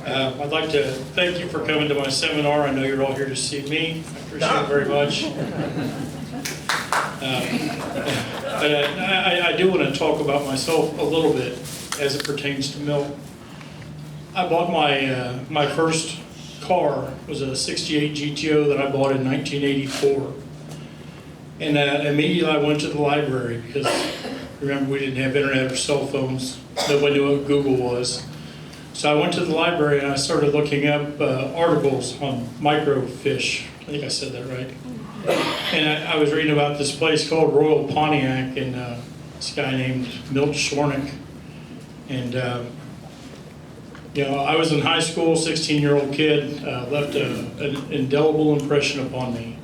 I'd like to thank you for coming to my seminar. I know you're all here to see me. I appreciate it very much. But I do want to talk about myself a little bit as it pertains to Milt. I bought my first car was a '68 GTO that I bought in 1984. And immediately I went to the library because, remember, we didn't have internet or cell phones. Nobody knew what Google was. So I went to the library and I started looking up articles on microfish. I think I said that right. And I was reading about this place called Royal Pontiac and this guy named Milt Schornack. And you know, I was in high school, 16-year-old kid, left an indelible impression upon me.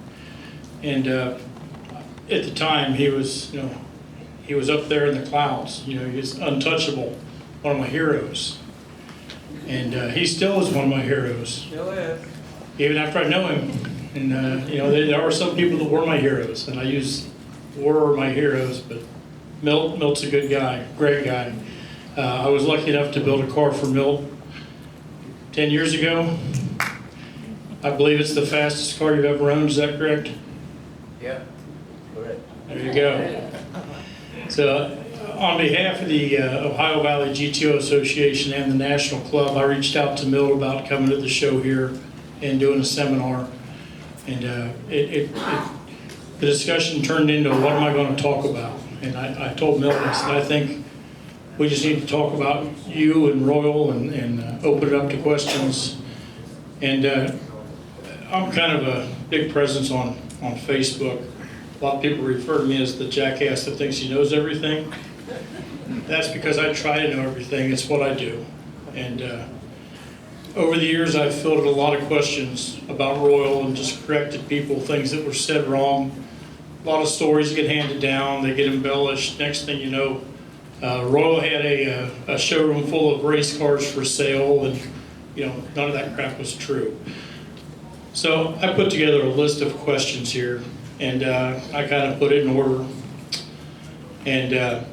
And at the time, he was, you know, he was up there in the clouds. You know, he was untouchable, one of my heroes. And he still is one of my heroes. Still is. Even after I know him. And you know, there are some people that were my heroes, and I use were my heroes, but Milt's a good guy, great guy. I was lucky enough to build a car for Milt 10 years ago. I believe it's the fastest car you've ever owned, is that correct? Yeah, correct. There you go. So on behalf of the Ohio Valley GTO Association and the National Club, I reached out to Milt about coming to the show here and doing a seminar. And the discussion turned into what am I going to talk about? And I told Milt, I said, I think we just need to talk about you and Royal and open it up to questions. And I'm kind of a big presence on Facebook. A lot of people refer to me as the jackass that thinks he knows everything. That's because I try to know everything. It's what I do. And over the years, I've fielded a lot of questions about Royal and just corrected people, things that were said wrong. A lot of stories get handed down, they get embellished. Next thing you know, Royal had a showroom full of race cars for sale, and you know, none of that crap was true. So I put together a list of questions here, and I kind of put it in order. And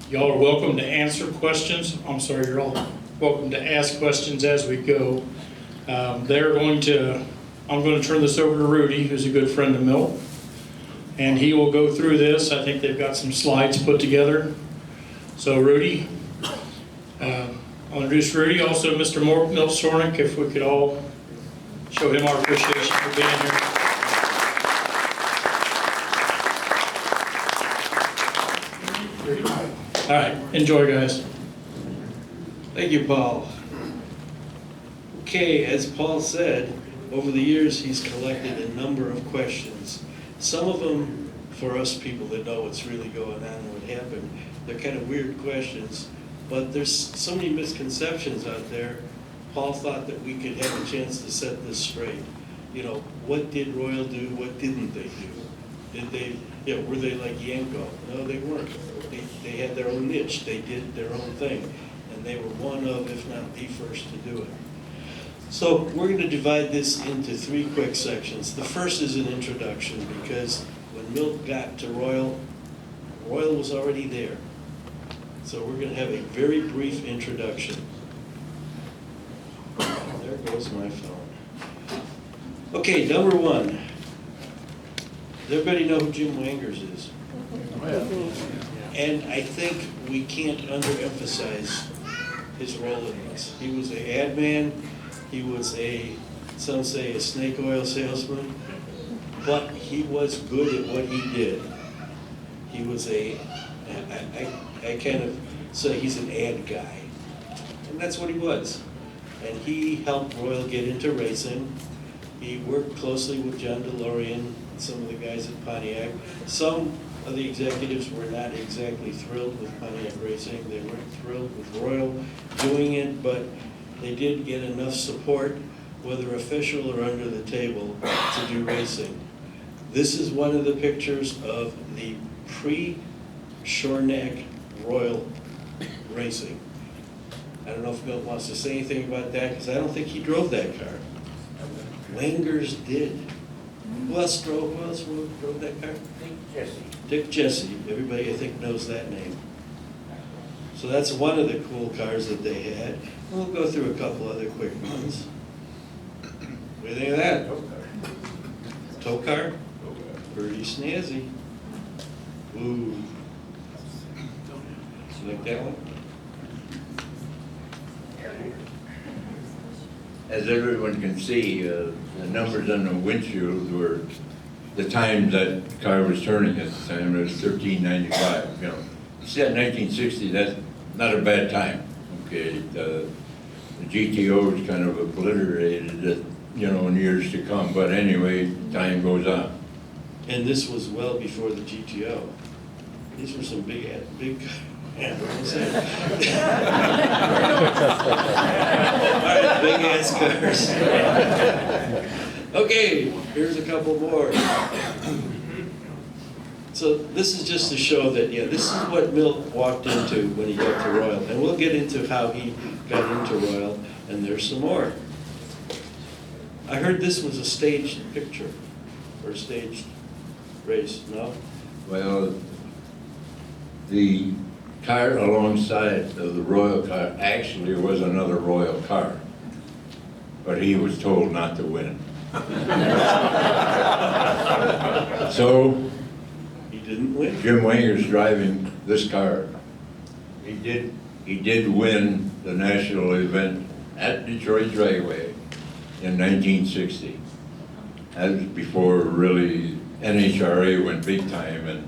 y'all are welcome to answer questions. I'm sorry, you're all welcome to ask questions as we go. I'm going to turn this over to Rudy, who's a good friend of Milt, and he will go through this. I think they've got some slides put together. So Rudy, I'll introduce Rudy, also Mr. Milt Schornack, if we could all show him our appreciation for being here. All right, enjoy, guys. Thank you, Paul. Okay, as Paul said, over the years he's collected a number of questions. Some of them, for us people that know what's really going on and what happened, they're kind of weird questions, but there's so many misconceptions out there. Paul thought that we could have a chance to set this straight. You know, what did Royal do? What didn't they do? Did they, you know, were they like Yanko? No, they weren't. They had their own niche. They did their own thing. And they were one of, if not the first to do it. So we're going to divide this into three quick sections. The first is an introduction, because when Milt got to Royal, Royal was already there. So we're going to have a very brief introduction. There goes my phone. Okay, number one. Does everybody know who Jim Wangers is? And I think we can't underemphasize his role in this. He was an ad man, he was some say a snake oil salesman, but he was good at what he did. He was I kind of say he's an ad guy. And that's what he was. And he helped Royal get into racing. He worked closely with John DeLorean, some of the guys at Pontiac. Some of the executives were not exactly thrilled with Pontiac racing. They weren't thrilled with Royal doing it, but they did get enough support, whether official or under the table, to do racing. This is one of the pictures of the pre-Schornack Royal racing. I don't know if Milt wants to say anything about that, because I don't think he drove that car. Wangers did. Who else drove that car? Dick Jesse. Dick Jesse. Everybody, I think, knows that name. So that's one of the cool cars that they had. We'll go through a couple other quick ones. What do you think of that? Tow car? Pretty snazzy. Ooh. You like that one? As everyone can see, the numbers on the windshield were the time that car was turning at the time. It was 1395. You know, you said 1960. That's not a bad time. Okay, the GTO was kind of obliterated, you know, in years to come. But anyway, time goes on. And this was well before the GTO. These were some big, yeah, what was that? All right, big ass cars. Okay, here's a couple more. So this is just to show that, yeah, this is what Milt walked into when he got to Royal. And we'll get into how he got into Royal, and there's some more. I heard this was a staged picture, or staged race, no? Well, the car alongside of the Royal car actually was another Royal car, but he was told not to win. So He didn't win? Jim Wanger's driving this car. He did win the national event at Detroit Dragway in 1960. That was before really NHRA went big time, and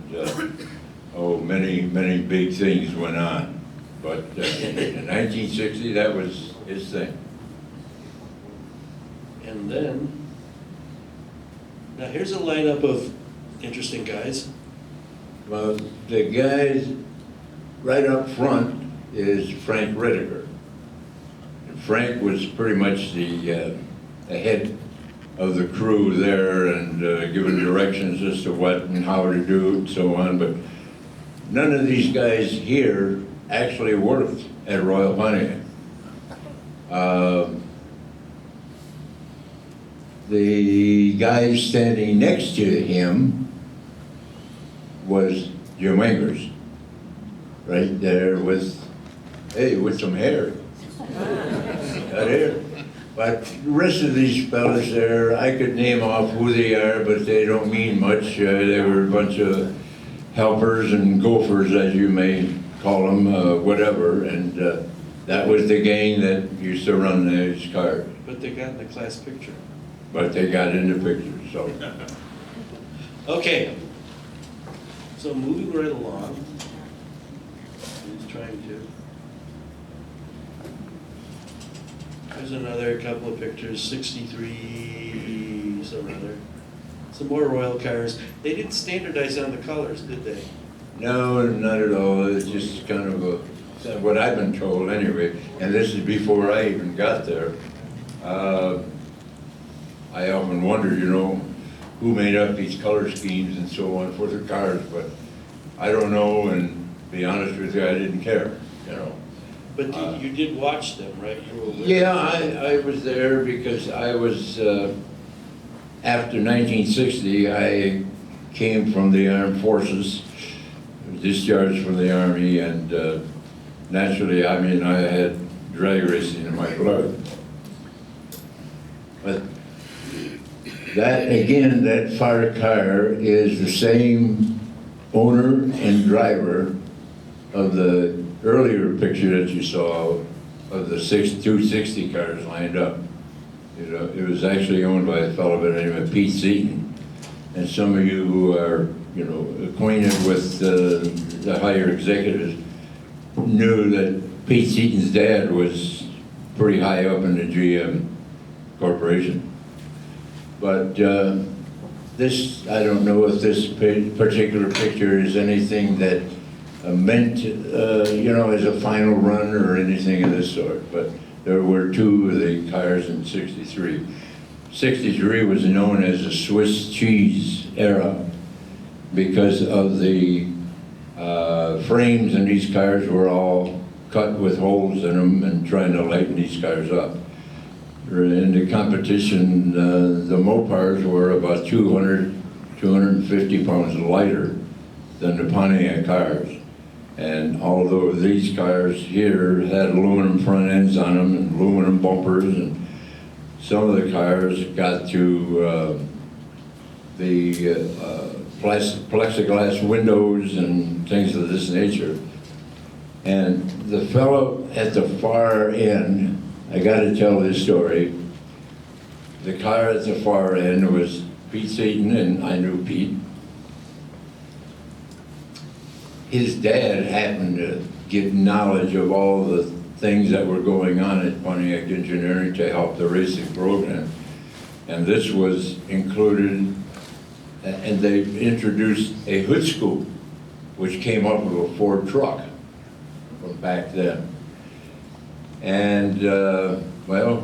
many big things went on. But in 1960, that was his thing. And then, now here's a lineup of interesting guys. Well, the guys right up front is Frank Rittaker. And Frank was pretty much the head of the crew there, and giving directions as to what and how to do it and so on. But none of these guys here actually worked at Royal Pontiac. The guy standing next to him was Jim Wangers, right there with some hair. Got hair. But the rest of these fellas there, I could name off who they are, but they don't mean much. They were a bunch of helpers and gophers, as you may call them, whatever. And that was the gang that used to run these cars. But they got in the class picture. But they got into pictures, so. Okay. So moving right along. He's trying to. There's another couple of pictures, 63, some other. Some more Royal cars. They didn't standardize on the colors, did they? No, not at all. It's just kind of what I've been told anyway. And this is before I even got there. I often wondered, you know, who made up these color schemes and so on for the cars, but I don't know, and to be honest with you, I didn't care, you know. But you did watch them, right? You were aware. Yeah, I was there because I was, after 1960, I came from the armed forces, discharged from the Army, and naturally, I mean, I had drag racing in my blood. But that, again, that fire car is the same owner and driver of the earlier picture that you saw of the 260 cars lined up. You know, it was actually owned by a fellow by the name of Pete Seaton. And some of you who are, you know, acquainted with the higher executives knew that Pete Seaton's dad was pretty high up in the GM Corporation. But this, I don't know if this particular picture is anything that meant, you know, as a final run or anything of this sort, but there were two of the cars in 63. 63 was known as the Swiss cheese era because of the frames in these cars were all cut with holes in them and trying to lighten these cars up. In the competition, the Mopars were about 250 pounds lighter than the Pontiac cars. And although these cars here had aluminum front ends on them and aluminum bumpers, and some of the cars got to the plexiglass windows and things of this nature. And the fellow at the far end, I gotta tell this story. The car at the far end was Pete Seaton, and I knew Pete. His dad happened to get knowledge of all the things that were going on at Pontiac Engineering to help the racing program. And this was included, and they introduced a hood scoop, which came up with a Ford truck from back then. And, well,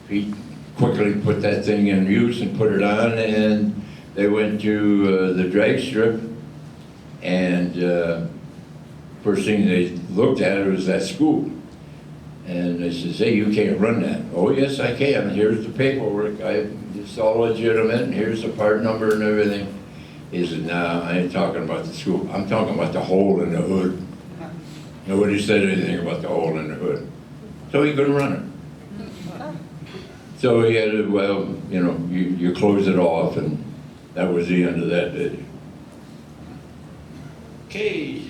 Pete quickly put that thing in use and put it on, and they went to the drag strip, and first thing they looked at was that scoop. And they says, hey, you can't run that. Oh, yes, I can. Here's the paperwork. It's all legitimate, and here's the part number and everything. He said, nah, I ain't talking about the scoop. I'm talking about the hole in the hood. Nobody said anything about the hole in the hood. So he couldn't run it. So he had to, well, you know, you close it off, and that was the end of that bit. Okay.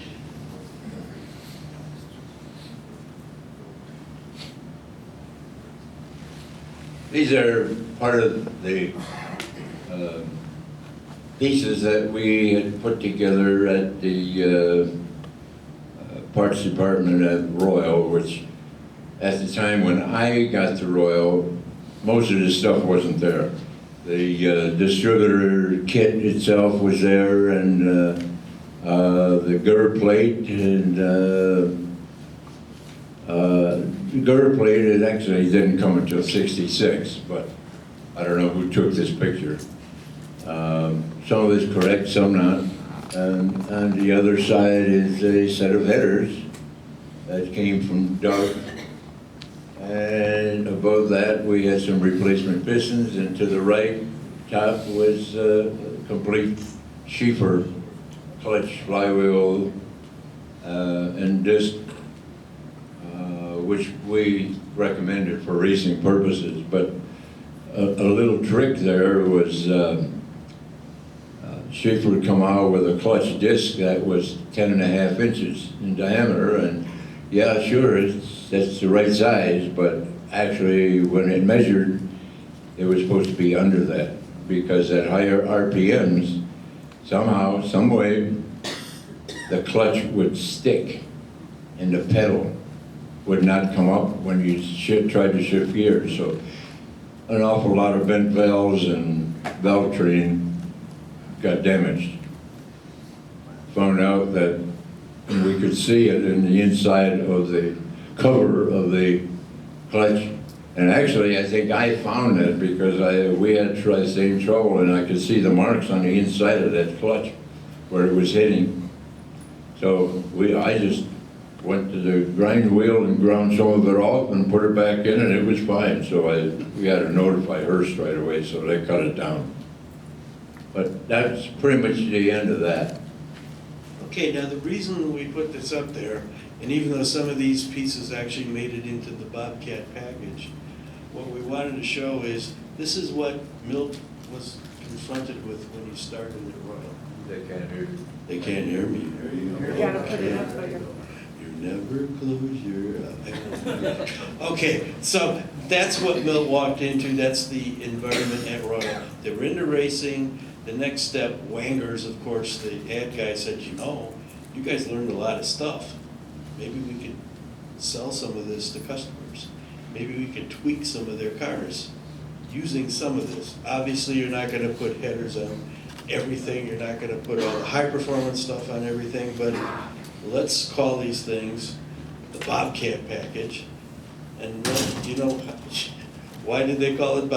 These are part of the pieces that we had put together at the parts department at Royal, which at the time when I got to Royal, most of this stuff wasn't there. The distributor kit itself was there, and the girder plate, and girder plate, it actually didn't come until '66, but I don't know who took this picture. Some of it's correct, some not. And on the other side is a set of headers that came from Doug. And above that, we had some replacement pistons, and to the right top was a complete Schiefer clutch, flywheel, and disc, which we recommended for racing purposes. But a little trick there was Schiefer would come out with a clutch disc that was 10.5 inches in diameter, and yeah, sure, that's the right size, but actually when it measured, it was supposed to be under that, because at higher RPMs, somehow, some way, the clutch would stick and the pedal would not come up when you tried to shift gears. So an awful lot of bent valves and valve train got damaged. Found out that we could see it in the inside of the cover of the clutch. And actually, I think I found it because we had tried the same trouble, and I could see the marks on the inside of that clutch where it was hitting. So I just went to the grind wheel and ground some of it off and put it back in, and it was fine. So we had to notify Hearst right away, so they cut it down. But that's pretty much the end of that. Okay, now the reason we put this up there, and even though some of these pieces actually made it into the Bobcat package, what we wanted to show is this is what Milt was confronted with when he started at Royal. They can't hear you. They can't hear me. There you go. You gotta put it up there. You never close your eyes. Okay, so that's what Milt walked into. That's the environment at Royal. They were into racing. The next step, Wangers, of course, the ad guy said, you know, you guys learned a lot of stuff. Maybe we could sell some of this to customers. Maybe we could tweak some of their cars using some of this. Obviously, you're not going to put headers on everything. You're not going to put all the high-performance stuff on everything, but let's call these things the Bobcat package. And, you know, why did they call it Bobcat?